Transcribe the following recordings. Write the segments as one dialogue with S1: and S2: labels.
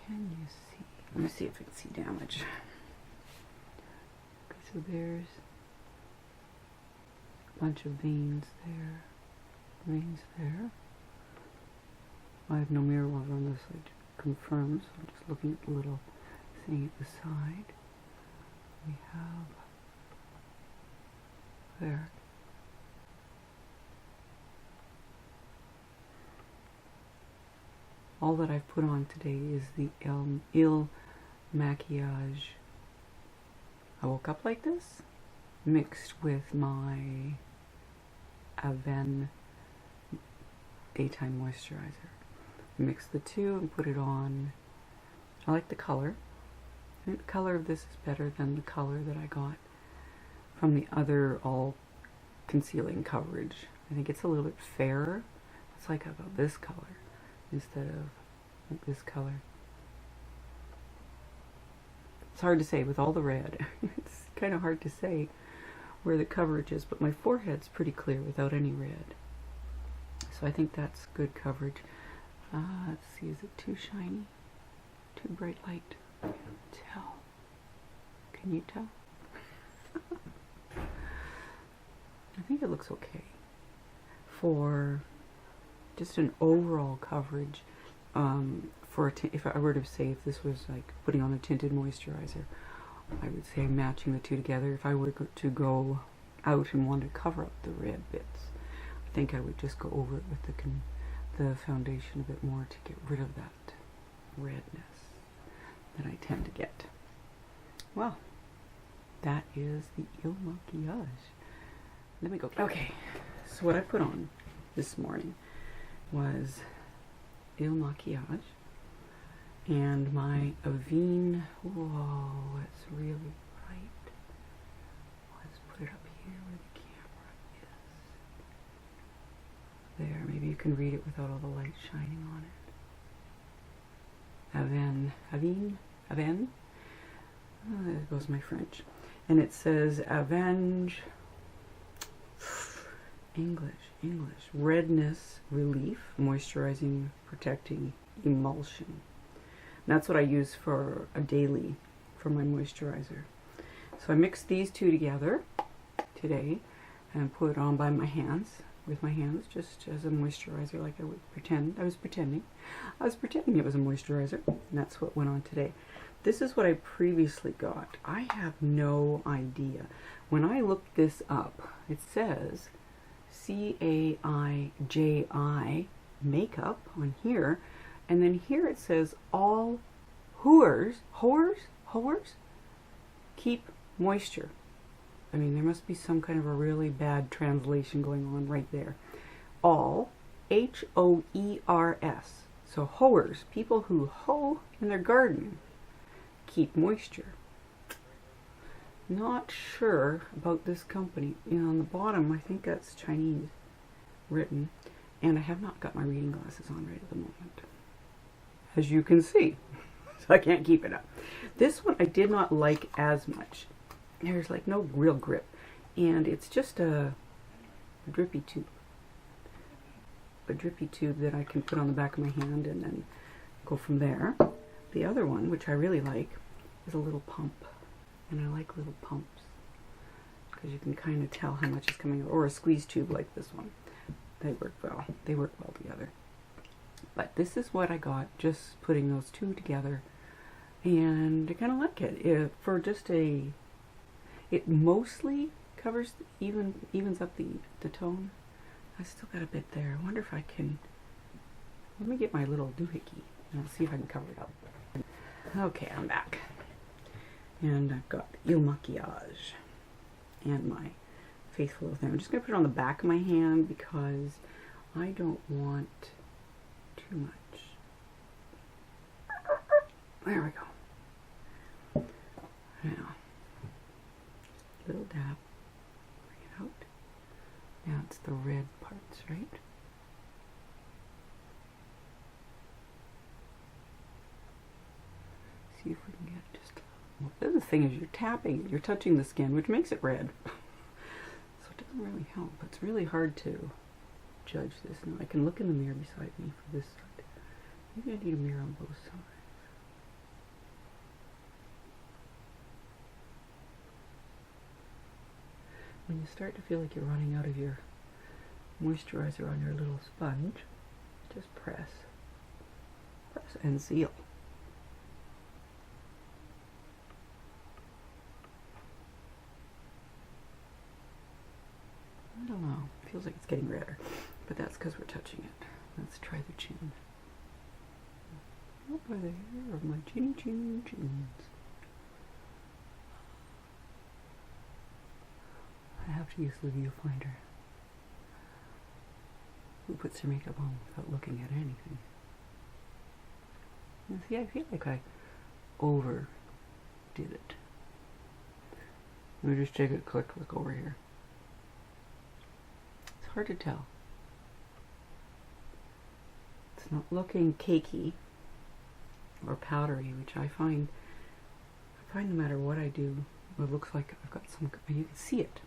S1: Can you see? Let me see if I can see damage. Okay, so there's a bunch of veins there. Veins there. I have no mirror over on this side to confirm, so I'm just looking at the little thing at the side. We have there. All that I've put on today is the Il Makiage. I woke up like this, mixed with my Avène daytime moisturizer. Mix the two and put it on. I like the color. I think the color of this is better than the color that I got from the other all concealing coverage. I think it's a little bit fairer. It's like about this color instead of like this color. It's hard to say with all the red. It's kind of hard to say where the coverage is, but my forehead's pretty clear without any red. So I think that's good coverage. Let's see, is it too shiny? Too bright light? I can't tell. Can you tell? I think it looks okay for just an overall coverage. If I were to say if this was like putting on a tinted moisturizer, I would say matching the two together. If I were to go out and want to cover up the red bits, I think I would just go over it with the foundation a bit more to get rid of that redness that I tend to get. Well, that is the Il Makiage. Let me go. Okay, so what I put on this morning was Il Makiage and my Avene. Whoa, it's really bright. Let's put it up here where the camera is. There, maybe you can read it without all the light shining on it. Avène. Oh, there goes my French. And it says Avenge. English. Redness Relief, Moisturizing, Protecting Emulsion. And that's what I use for a daily for my moisturizer. So I mixed these two together today and put it on by my hands, with my hands, just as a moisturizer, like I would pretend. I was pretending it was a moisturizer, and that's what went on today. This is what I previously got. I have no idea. When I looked this up, it says CAIJI makeup on here, and then here it says all whores keep moisture. I mean, there must be some kind of a really bad translation going on right there. All, HOERS. So hoers, people who hoe in their garden, keep moisture. Not sure about this company. You know, on the bottom, I think that's Chinese written, and I have not got my reading glasses on right at the moment, as you can see. So I can't keep it up. This one I did not like as much. There's like no real grip, and it's just a drippy tube. A drippy tube that I can put on the back of my hand and then go from there. The other one, which I really like, is a little pump. And I like little pumps because you can kind of tell how much is coming out. Or a squeeze tube like this one. They work well. They work well together. But this is what I got, just putting those two together. And I kind of like it. For just it mostly covers, evens up the tone. I still got a bit there. I wonder if I can, let me get my little doohickey and I'll see if I can cover it up. Okay, I'm back. And I've got Il Makiage and my faithful little thing. I'm just going to put it on the back of my hand because I don't want too much. There we go. Now, little dab. Bring it out. Now it's the red parts, right? See if we can get just. Well, the other thing is you're tapping, you're touching the skin, which makes it red. So it doesn't really help. It's really hard to judge this. Now I can look in the mirror beside me for this side. Maybe I need a mirror on both sides. when you start to feel like you're running out of your moisturizer on your little sponge, just press and seal. I don't know, feels like it's getting redder, but that's because we're touching it. Let's try the chin. Up by the hair of my chinny chins. I have to use the viewfinder. Who puts their makeup on without looking at anything? You see, I feel like I overdid it. Let me just take a quick look over here. It's hard to tell. It's not looking cakey or powdery, which I find no matter what I do, it looks like I've got some, you can see it.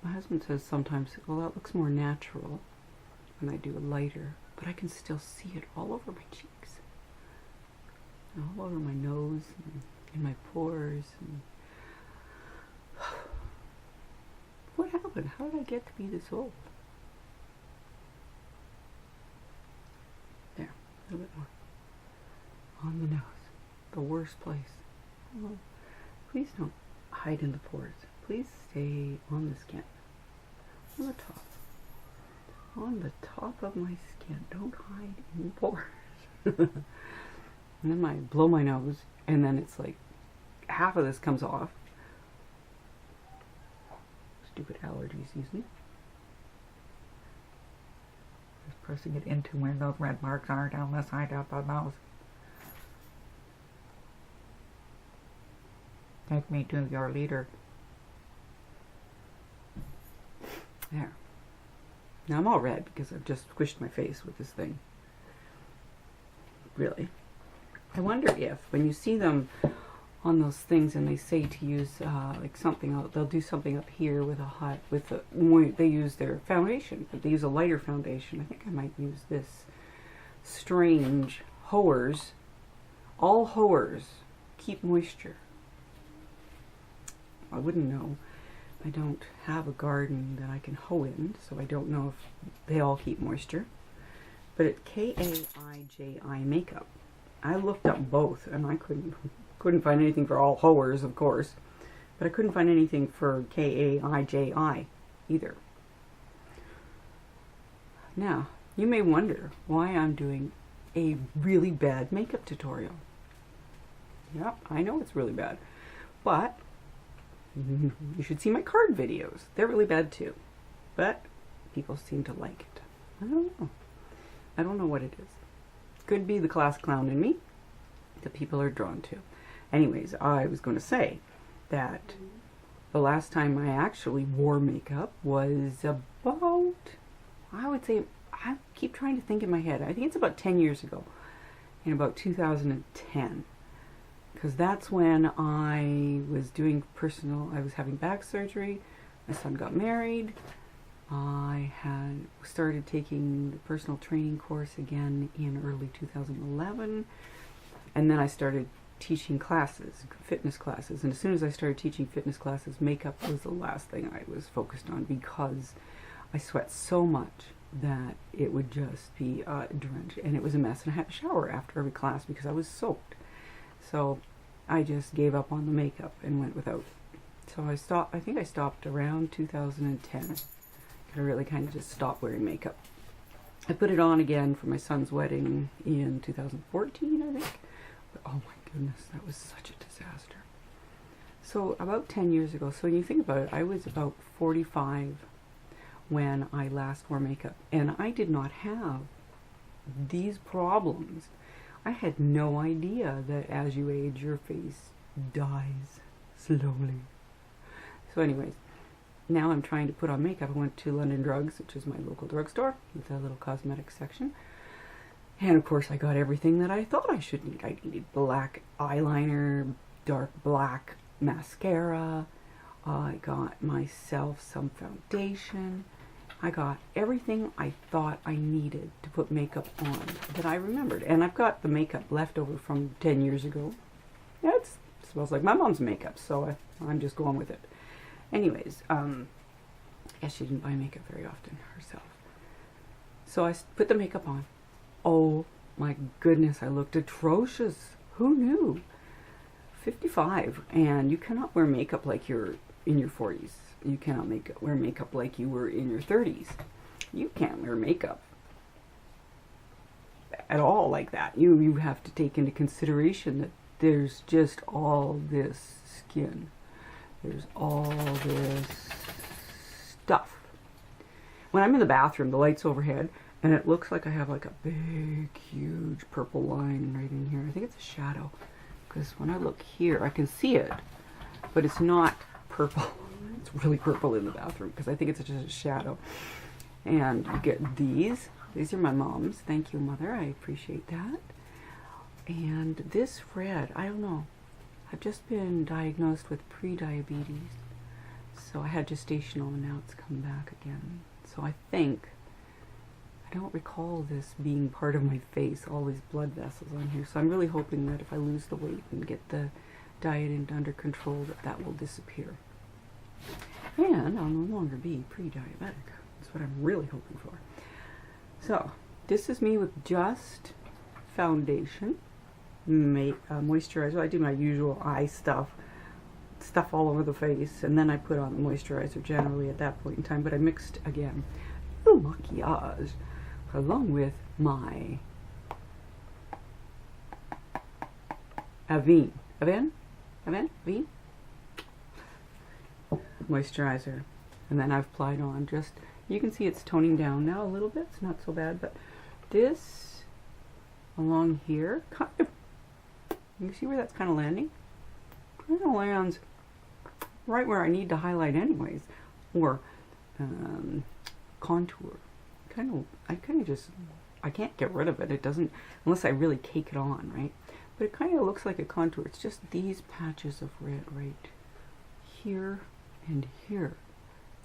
S1: My husband says sometimes, well, that looks more natural when I do a lighter, but I can still see it all over my cheeks, all over my nose, and in my pores. And what happened? How did I get to be this old? There, a little bit more. On the nose, the worst place. Oh, please don't hide in the pores. Please stay on the skin, on the top. On the top of my skin. Don't hide in the pores. And then I blow my nose, and then it's like half of this comes off. Stupid allergy season. Just pressing it into where those red marks are down the side of the nose. Take me to your leader. There. Now I'm all red because I've just squished my face with this thing. Really. I wonder if, when you see them on those things and they say to use like something, they'll do something up here with they use their foundation, but they use a lighter foundation. I think I might use this strange Hoers. All Hoers keep moisture. I wouldn't know. I don't have a garden that I can hoe in, so I don't know if they all keep moisture. But at Kaiji Makeup, I looked up both, and I couldn't find anything for all Hoers, of course, but I couldn't find anything for Kaiji either. Now, you may wonder why I'm doing a really bad makeup tutorial. Yep, I know it's really bad, but you should see my card videos. They're really bad too, but people seem to like it. I don't know. I don't know what it is. Could be the class clown in me that people are drawn to. Anyways, I was going to say that the last time I actually wore makeup was about, I would say, I keep trying to think in my head. I think it's about 10 years ago, in about 2010. Because that's when I was doing I was having back surgery, my son got married, I had started taking the personal training course again in early 2011, and then I started teaching classes, fitness classes, and as soon as I started teaching fitness classes, makeup was the last thing I was focused on because I sweat so much that it would just be drenched, and it was a mess, and I had to shower after every class because I was soaked. So I just gave up on the makeup and went without. So I think I stopped around 2010. I really kind of just stopped wearing makeup. I put it on again for my son's wedding in 2014, I think. But oh my goodness, that was such a disaster. So about 10 years ago, so when you think about it, I was about 45 when I last wore makeup. And I did not have these problems. I had no idea that as you age, your face dies slowly. So anyways, now I'm trying to put on makeup. I went to London Drugs, which is my local drugstore, with a little cosmetic section. And of course I got everything that I thought I should need. I needed black eyeliner, dark black mascara. I got myself some foundation. I got everything I thought I needed to put makeup on that I remembered. And I've got the makeup left over from 10 years ago. Yeah, it smells like my mom's makeup, so I'm just going with it. Anyways, I guess she didn't buy makeup very often herself. So I put the makeup on. Oh my goodness, I looked atrocious. Who knew? 55, and you cannot wear makeup like you're in your 40s. You cannot wear makeup like you were in your 30s. You can't wear makeup at all like that. You have to take into consideration that there's just all this skin. There's all this stuff. When I'm in the bathroom, the light's overhead, and it looks like I have like a big, huge purple line right in here. I think it's a shadow, because when I look here, I can see it, but it's not purple. It's really purple in the bathroom, because I think it's just a shadow. And you get these. These are my mom's. Thank you, Mother. I appreciate that. And this red, I don't know. I've just been diagnosed with pre-diabetes. So I had gestational, and now it's come back again. So I think, I don't recall this being part of my face, all these blood vessels on here. So I'm really hoping that if I lose the weight and get the diet under control, that will disappear. And I'll no longer be pre-diabetic. That's what I'm really hoping for. So, this is me with just foundation, moisturizer. I do my usual eye stuff all over the face, and then I put on the moisturizer generally at that point in time, but I mixed again Il Makiage along with my Avene moisturizer, and then I've applied on just, you can see it's toning down now a little bit. It's not so bad, but this along here, kind of, you see where that's kind of landing? Kind of lands right where I need to highlight anyways, or contour. I can't get rid of it. It doesn't, unless I really cake it on, right? But it kind of looks like a contour. It's just these patches of red right here and here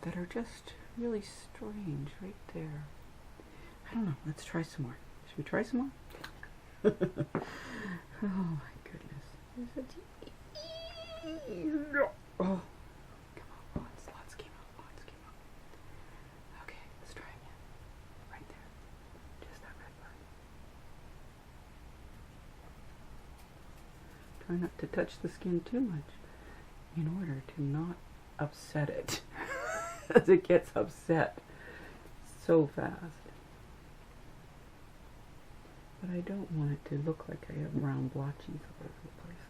S1: that are just really strange right there. I don't know. Let's try some more. Should we try some more? Oh my goodness. Oh, come on. Lots came out. Okay, let's try again. Right there. Just that red part. Try not to touch the skin too much in order to not upset it. As it gets upset so fast. But I don't want it to look like I have brown blotches all over the place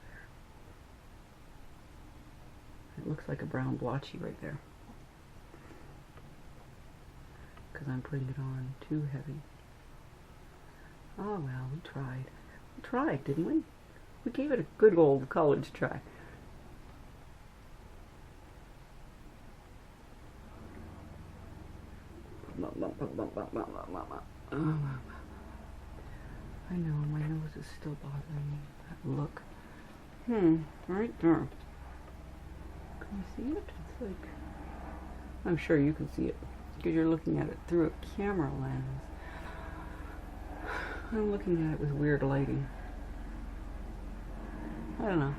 S1: there. It looks like a brown blotchy right there. Because I'm putting it on too heavy. Oh well, we tried. We tried, didn't we? We gave it a good old college try. I know, my nose is still bothering me. That look. Right there. Can you see it? It's like, I'm sure you can see it, because you're looking at it through a camera lens. I'm looking at it with weird lighting. I don't know.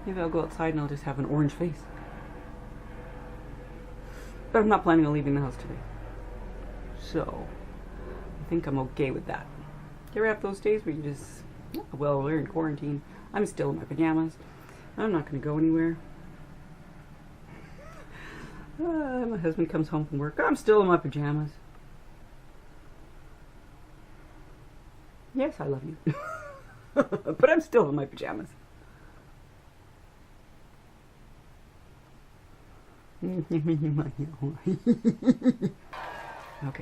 S1: Maybe I'll go outside and I'll just have an orange face. But I'm not planning on leaving the house today. So, I think I'm okay with that. You ever have those days where you just, well, we're in quarantine. I'm still in my pajamas. I'm not going to go anywhere. My husband comes home from work. I'm still in my pajamas. Yes, I love you. But I'm still in my pajamas. Okay.